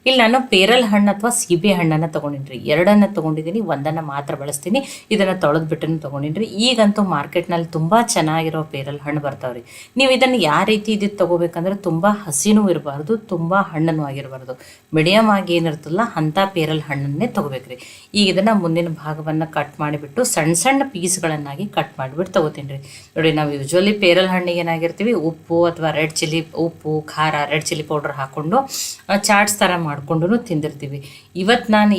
ಇಲ್ಲಿ ನಾನು ಪೇರಲ್ ಹಣ್ಣು ಅಥವಾ ಸೀಬೆ ಹಣ್ಣನ್ನು ತೊಗೊಂಡಿನಿ, ಎರಡನ್ನು ತೊಗೊಂಡಿದ್ದೀನಿ, ಒಂದನ್ನು ಮಾತ್ರ ಬಳಸ್ತೀನಿ. ಇದನ್ನು ತೊಳೆದು ಬಿಟ್ಟು ತೊಗೊಂಡಿನಿ. ಈಗಂತೂ ಮಾರ್ಕೆಟ್ನಲ್ಲಿ ತುಂಬ ಚೆನ್ನಾಗಿರೋ ಪೇರಲ್ ಹಣ್ಣು ಬರ್ತಾವ್ರಿ. ನೀವು ಇದನ್ನು ಯಾವ ರೀತಿ ಇದ್ದಿದ್ದು ತೊಗೋಬೇಕಂದ್ರೆ ತುಂಬ ಹಸಿನೂ ಇರಬಾರ್ದು, ತುಂಬ ಹಣ್ಣನ್ನು ಆಗಿರಬಾರ್ದು, ಮೀಡಿಯಮ್ ಆಗಿ ಏನಿರ್ತಲ್ಲ ಅಂಥ ಪೇರಲ್ ಹಣ್ಣನ್ನೇ ತೊಗೋಬೇಕ್ರಿ. ಈಗ ಇದನ್ನು ಮುಂದಿನ ಭಾಗವನ್ನು ಕಟ್ ಮಾಡಿಬಿಟ್ಟು ಸಣ್ಣ ಸಣ್ಣ ಪೀಸ್ಗಳನ್ನಾಗಿ ಕಟ್ ಮಾಡಿಬಿಟ್ಟು ತೊಗೋತೀನಿ ರೀ. ನೋಡಿ, ನಾವು ಯೂಶ್ವಲಿ ಪೇರಲ್ ಹಣ್ಣಿಗೆ ಏನಾಗಿರ್ತೀವಿ, ಉಪ್ಪು ಅಥವಾ ರೆಡ್ ಚಿಲ್ಲಿ, ಉಪ್ಪು ಖಾರ ರೆಡ್ ಚಿಲ್ಲಿ ಪೌಡ್ರ್ ಹಾಕ್ಕೊಂಡು ಚಾಟ್ಸ್ ಥರ ಮಾಡಿಕೊಂಡು ತಿಂದಿರ್ತೀವಿ. ಇವತ್ತು ನಾನು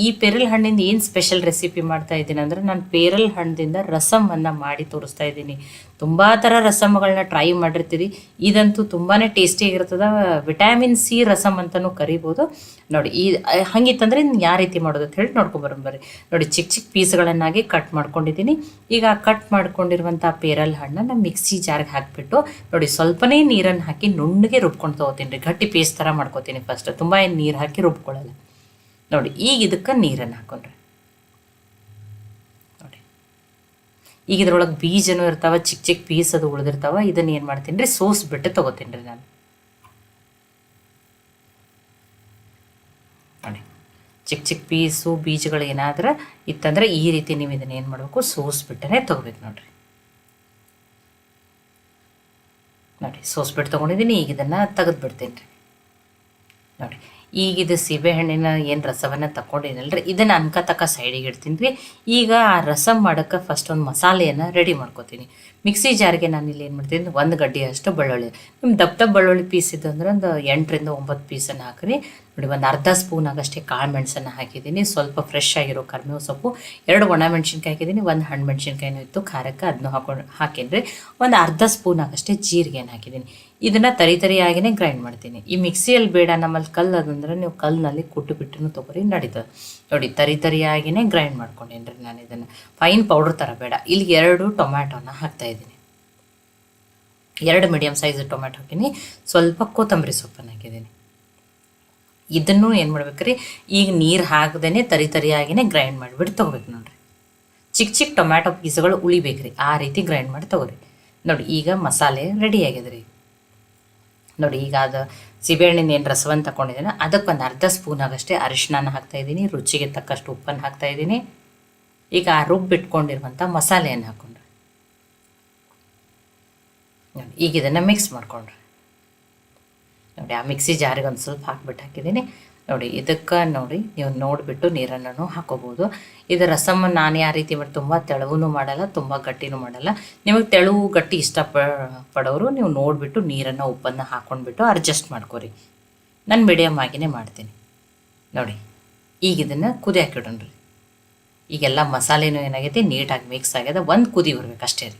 ಈ ಪೇರಲ್ ಹಣ್ಣಿಂದ ಏನು ಸ್ಪೆಷಲ್ ರೆಸಿಪಿ ಮಾಡ್ತಾ ಇದ್ದೀನಿ ಅಂದರೆ, ನಾನು ಪೇರಲ್ ಹಣ್ಣದಿಂದ ರಸಮನ್ನು ಮಾಡಿ ತೋರಿಸ್ತಾ ಇದ್ದೀನಿ. ತುಂಬ ಥರ ರಸಮ್ಗಳನ್ನ ಟ್ರೈ ಮಾಡಿರ್ತೀರಿ, ಇದಂತೂ ತುಂಬಾ ಟೇಸ್ಟಿಯಾಗಿರ್ತದೆ. ವಿಟಮಿನ್ ಸಿ ರಸಮ್ ಅಂತಲೂ ಕರಿಬೋದು. ನೋಡಿ, ಹಂಗಿತ್ತಂದರೆ ಇನ್ನು ಯಾವ ರೀತಿ ಮಾಡೋದು ಅಂತ ಹೇಳಿ ನೋಡ್ಕೊಂಬರ್ರಿ. ನೋಡಿ, ಚಿಕ್ಕ ಚಿಕ್ಕ ಪೀಸ್ಗಳನ್ನಾಗಿ ಕಟ್ ಮಾಡ್ಕೊಂಡಿದ್ದೀನಿ. ಈಗ ಕಟ್ ಮಾಡ್ಕೊಂಡಿರುವಂಥ ಪೇರಲ್ ಹಣ್ಣನ್ನು ಮಿಕ್ಸಿ ಜಾರ್ಗೆ ಹಾಕಿಬಿಟ್ಟು ನೋಡಿ, ಸ್ವಲ್ಪನೇ ನೀರನ್ನು ಹಾಕಿ ನುಣ್ಣಗೆ ರುಬ್ಕೊಂಡು ತೊಗೋತೀನಿ ರೀ. ಗಟ್ಟಿ ಪೇಸ್ಟ್ ಥರ ಮಾಡ್ಕೊತೀನಿ ಫಸ್ಟ್, ತುಂಬ ಏನು ನೀರು ಹಾಕಿ ರುಬ್ಕೊಳ್ಳಲ್ಲ. ನೋಡಿ, ಈಗ ಇದಕ್ಕೆ ನೀರನ್ನು ಹಾಕೊಂಡ್ರೆ ನೋಡಿ, ಈಗ ಇದ್ರೊಳಗೆ ಬೀಜನೂ ಇರ್ತಾವೆ, ಚಿಕ್ಕ ಚಿಕ್ಕ ಪೀಸ್ ಅದು ಉಳಿದಿರ್ತಾವೆ. ಇದನ್ನು ಏನು ಮಾಡ್ತೀನಿ ರೀ, ಸೋಸ್ಬಿಟ್ಟು ತೊಗೋತೀನಿ ರೀ ನಾನು. ನೋಡಿ, ಚಿಕ್ಕ ಚಿಕ್ಕ ಪೀಸು ಬೀಜಗಳು ಏನಾದ್ರೆ ಇತ್ತಂದ್ರೆ ಈ ರೀತಿ ನೀವು ಇದನ್ನು ಏನು ಮಾಡಬೇಕು, ಸೋಸ್ಬಿಟ್ಟೇ ತೊಗೋಬೇಕು ನೋಡಿರಿ. ನೋಡಿ, ಸೋಸ್ಬಿಟ್ಟು ತೊಗೊಂಡಿದ್ದೀನಿ. ಈಗ ಇದನ್ನು ತೆಗೆದುಬಿಡ್ತೀನಿ ರೀ. ನೋಡಿ, ಈಗ ಇದು ಸೀಬೆಹಣ್ಣಿನ ಏನು ರಸವನ್ನು ತಗೊಂಡಿನಲ್ರಿ, ಇದನ್ನು ಅನ್ಕತಕ್ಕ ಸೈಡಿಗೆ ಇಡ್ತೀನಿ ರೀ. ಈಗ ಆ ರಸಮ್ ಮಾಡೋಕ್ಕೆ ಫಸ್ಟ್ ಒಂದು ಮಸಾಲೆಯನ್ನು ರೆಡಿ ಮಾಡ್ಕೋತೀನಿ. ಮಿಕ್ಸಿ ಜಾರ್ಗೆ ನಾನು ಇಲ್ಲಿ ಏನು ಮಾಡ್ತೀನಿ, ಒಂದು ಗಡ್ಡೆ ಅಷ್ಟು ಬೆಳ್ಳುಳ್ಳಿ, ನಿಮ್ಮ ದಪ್ಪ ಬೆಳ್ಳುಳ್ಳಿ ಪೀಸ್ ಇದ್ದು ಅಂದ್ರೆ ಒಂದು 8ರಿಂದ 9 ಪೀಸನ್ನು ಹಾಕಿರಿ. ನೋಡಿ, ಒಂದು ಅರ್ಧ ಸ್ಪೂನ್ ಆಗಷ್ಟೇ ಕಾಳು ಮೆಣಸನ್ನು ಹಾಕಿದ್ದೀನಿ, ಸ್ವಲ್ಪ ಫ್ರೆಶ್ ಆಗಿರೋ ಕರಿಬೇವು ಸೊಪ್ಪು, 2 ಒಣ ಮೆಣಸಿನ್ಕಾಯಿ ಹಾಕಿದ್ದೀನಿ, 1 ಹಣ್ಣು ಮೆಣಸಿನ್ಕಾಯಿನೂ ಇತ್ತು ಖಾರಕ್ಕೆ, ಅದನ್ನು ಹಾಕಿನ್ರಿ. ಒಂದು ಅರ್ಧ ಸ್ಪೂನ್ ಆಗಷ್ಟೇ ಜೀರಿಗೆಯನ್ನು ಹಾಕಿದ್ದೀನಿ. ಇದನ್ನು ತರಿಯಾಗಿಯೇ ಗ್ರೈಂಡ್ ಮಾಡ್ತೀನಿ. ಈ ಮಿಕ್ಸಿಯಲ್ಲಿ ಬೇಡ, ನಮ್ಮಲ್ಲಿ ಕಲ್ಲು ಅದಂದ್ರೆ ನೀವು ಕಲ್ಲಿನಲ್ಲಿ ಕುಟ್ಟು ಬಿಟ್ಟು ತೊಗೊರಿ ನಡೀತದೆ. ನೋಡಿ, ತರಿಯಾಗಿಯೇ ಗ್ರೈಂಡ್ ಮಾಡ್ಕೊಂಡೇನಿ ರೀ ನಾನು. ಇದನ್ನು ಫೈನ್ ಪೌಡ್ರ್ ಥರ ಬೇಡ. ಇಲ್ಲಿ 2 ಟೊಮ್ಯಾಟೋನ ಹಾಕ್ತಾಯಿದ್ದೀನಿ, 2 ಮೀಡಿಯಮ್ ಸೈಜ್ ಟೊಮ್ಯಾಟೊ ಹಾಕಿನಿ, ಸ್ವಲ್ಪ ಕೊತ್ತಂಬರಿ ಸೊಪ್ಪನ್ನು ಹಾಕಿದ್ದೀನಿ. ಇದನ್ನು ಏನು ಮಾಡ್ಬೇಕ್ರಿ, ಈಗ ನೀರು ಹಾಕದೇ ತರಿಯಾಗಿಯೇ ಗ್ರೈಂಡ್ ಮಾಡಿಬಿಟ್ಟು ತೊಗೋಬೇಕು ನೋಡಿರಿ. ಚಿಕ್ಕ ಚಿಕ್ಕ ಟೊಮ್ಯಾಟೊ ಪೀಸ್ಗಳು ಉಳಿಬೇಕ್ರಿ, ಆ ರೀತಿ ಗ್ರೈಂಡ್ ಮಾಡಿ ತೊಗೊರಿ. ನೋಡಿ, ಈಗ ಮಸಾಲೆ ರೆಡಿ ಆಗಿದೆ ರೀ. ನೋಡಿ, ಈಗ ಅದು ಸೀಬೆಹಣ್ಣಿನ ಏನು ರಸವನ್ನು ತಗೊಂಡಿದ್ದೀನಿ, ಅದಕ್ಕೆ ಒಂದು ಅರ್ಧ ಸ್ಪೂನ್ ಆಗಷ್ಟೇ ಅರಿಶಿನ ಹಾಕ್ತಾಯಿದ್ದೀನಿ, ರುಚಿಗೆ ತಕ್ಕಷ್ಟು ಉಪ್ಪನ್ನು ಹಾಕ್ತಾಯಿದ್ದೀನಿ. ಈಗ ಆ ರುಬ್ಬಿಟ್ಕೊಂಡಿರುವಂಥ ಮಸಾಲೆಯನ್ನು ಹಾಕ್ಕೊಂಡ್ರೆ ನೋಡಿ, ಈಗ ಇದನ್ನು ಮಿಕ್ಸ್ ಮಾಡ್ಕೊಂಡ್ರೆ ನೋಡಿ, ಆ ಮಿಕ್ಸಿ ಜಾರಿಗೆ ಒಂದು ಸ್ವಲ್ಪ ಹಾಕಿದ್ದೀನಿ. ನೋಡಿ, ಇದಕ್ಕೆ ನೋಡಿ ನೀವು ನೋಡಿಬಿಟ್ಟು ನೀರನ್ನು ಹಾಕೋಬೋದು. ಇದು ರಸಮ್ ನಾನು ಯಾವ ರೀತಿ ಮಾಡಿ, ತುಂಬ ತೆಳುವೂ ಮಾಡಲ್ಲ, ತುಂಬ ಗಟ್ಟಿನೂ ಮಾಡಲ್ಲ. ನಿಮಗೆ ತೆಳುವು ಗಟ್ಟಿ ಪಡೋರು ನೀವು ನೋಡಿಬಿಟ್ಟು ನೀರನ್ನು ಉಪ್ಪನ್ನು ಹಾಕ್ಕೊಂಡ್ಬಿಟ್ಟು ಅಡ್ಜಸ್ಟ್ ಮಾಡ್ಕೊರಿ. ನಾನು ಮೀಡಿಯಮ್ ಆಗಿಯೇ ಮಾಡ್ತೀನಿ. ನೋಡಿ, ಈಗ ಇದನ್ನು ಕುದಿ ಹಾಕಿಡೋಣ್ರಿ. ಈಗೆಲ್ಲ ಮಸಾಲೆನೂ ಏನಾಗೈತಿ ನೀಟಾಗಿ ಮಿಕ್ಸ್ ಆಗ್ಯದ, ಒಂದು ಕುದಿ ಬರ್ಬೇಕು ಅಷ್ಟೇ ರೀ.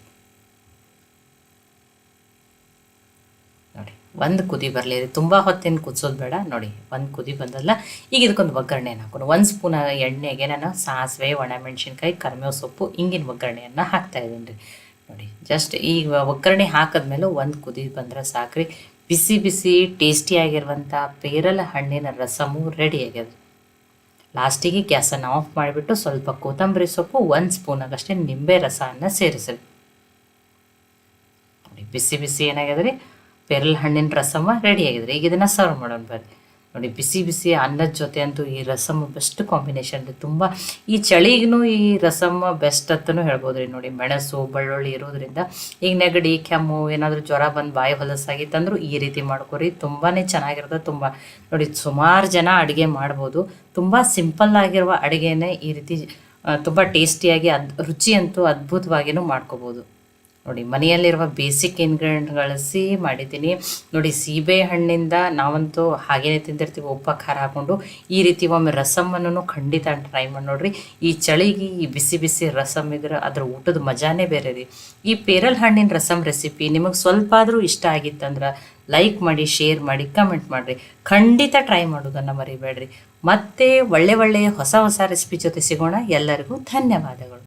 ನೋಡಿ, ಒಂದು ಕುದಿ ಬರಲಿ ರೀ, ತುಂಬ ಹೊತ್ತೇನು ಕುದಿಸೋದು ಬೇಡ. ನೋಡಿ, ಒಂದು ಕುದಿ ಬಂದಲ್ಲ. ಈಗ ಇದಕ್ಕೊಂದು ಒಗ್ಗರಣೆಯನ್ನು ಹಾಕೋಣ. 1 ಸ್ಪೂನ್ ಎಣ್ಣೆಗೆ ನಾನು ಸಾಸಿವೆ, ಒಣಮೆಣ್ಸಿನ್ಕಾಯಿ, ಕರಿಬೇವು ಸೊಪ್ಪು, ಹಿಂಗಿನ ಒಗ್ಗರಣೆಯನ್ನು ಹಾಕ್ತಾಯಿದ್ದೀನಿ ರೀ. ನೋಡಿ, ಜಸ್ಟ್ ಈಗ ಒಗ್ಗರಣೆ ಹಾಕಿದ್ಮೇಲೆ ಒಂದು ಕುದಿ ಬಂದರೆ ಸಾಕ್ರಿ. ಬಿಸಿ ಬಿಸಿ ಟೇಸ್ಟಿಯಾಗಿರುವಂಥ ಪೇರಲ ಹಣ್ಣಿನ ರಸಮು ರೆಡಿ ಆಗ್ಯದ. ಲಾಸ್ಟಿಗೆ ಗ್ಯಾಸನ್ನು ಆಫ್ ಮಾಡಿಬಿಟ್ಟು ಸ್ವಲ್ಪ ಕೊತ್ತಂಬರಿ ಸೊಪ್ಪು, 1 ಸ್ಪೂನ್ ಆಗಷ್ಟೇ ನಿಂಬೆ ರಸವನ್ನು ಸೇರಿಸ್ರಿ. ನೋಡಿ, ಬಿಸಿ ಬಿಸಿ ಏನಾಗ್ಯದ ರೀ, ಪೇರಲ ಹಣ್ಣಿನ ರಸಮ ರೆಡಿ ಆಗಿದೆ. ಈಗ ಇದನ್ನು ಸರ್ವ್ ಮಾಡೋಣ ಬರ್ರಿ. ನೋಡಿ, ಬಿಸಿ ಬಿಸಿ ಅನ್ನದ ಜೊತೆ ಅಂತೂ ಈ ರಸಮ್ ಬೆಸ್ಟ್ ಕಾಂಬಿನೇಷನ್ ರೀ. ತುಂಬ ಈ ಚಳಿಗೂ ಈ ರಸಮ್ ಬೆಸ್ಟ್ ಅಂತಲೂ ಹೇಳ್ಬೋದು ರೀ. ನೋಡಿ, ಮೆಣಸು ಬೆಳ್ಳುಳ್ಳಿ ಇರೋದ್ರಿಂದ ಈಗ ನೆಗಡಿ ಕೆಮ್ಮು ಏನಾದರೂ ಜ್ವರ ಬಂದು ಬಾಯಿ ಹೊಲಸಾಗಿತ್ತಂದ್ರೂ ಈ ರೀತಿ ಮಾಡ್ಕೊರಿ, ತುಂಬಾ ಚೆನ್ನಾಗಿರ್ತದೆ. ತುಂಬ ನೋಡಿ, ಸುಮಾರು ಜನ ಅಡುಗೆ ಮಾಡ್ಬೋದು. ತುಂಬ ಸಿಂಪಲ್ ಆಗಿರುವ ಅಡುಗೆನೇ ಈ ರೀತಿ ತುಂಬ ಟೇಸ್ಟಿಯಾಗಿ ರುಚಿ ಅಂತೂ ಅದ್ಭುತವಾಗಿಯೂ ಮಾಡ್ಕೋಬೋದು. ನೋಡಿ, ಮನೆಯಲ್ಲಿರುವ ಬೇಸಿಕ್ ಇಂಗ್ರೀಡಿಯೆಂಟ್ ಬಳಸಿ ಮಾಡಿದ್ದೀನಿ. ನೋಡಿ, ಸೀಬೆ ಹಣ್ಣಿಂದ ನಾವಂತೂ ಹಾಗೇನೆ ತಿಂದಿರ್ತೀವಿ, ಉಪ್ಪು ಖಾರ ಹಾಕ್ಕೊಂಡು. ಈ ರೀತಿ ಒಮ್ಮೆ ರಸಮ್ಮನ್ನು ಖಂಡಿತ ಟ್ರೈ ಮಾಡಿ ನೋಡಿರಿ. ಈ ಚಳಿಗೆ ಈ ಬಿಸಿ ಬಿಸಿ ರಸಮ್ ಇದ್ರೆ ಅದರ ಊಟದ ಮಜಾನೇ ಬೇರೆ ರೀ. ಈ ಪೇರಲ್ ಹಣ್ಣಿನ ರಸಮ್ ರೆಸಿಪಿ ನಿಮಗೆ ಸ್ವಲ್ಪ ಆದರೂ ಇಷ್ಟ ಆಗಿತ್ತಂದ್ರೆ ಲೈಕ್ ಮಾಡಿ, ಶೇರ್ ಮಾಡಿ, ಕಮೆಂಟ್ ಮಾಡಿರಿ. ಖಂಡಿತ ಟ್ರೈ ಮಾಡೋದನ್ನು ಮರಿಬೇಡ್ರಿ. ಮತ್ತೆ ಒಳ್ಳೆಯ ಹೊಸ ರೆಸಿಪಿ ಜೊತೆ ಸಿಗೋಣ. ಎಲ್ಲರಿಗೂ ಧನ್ಯವಾದಗಳು.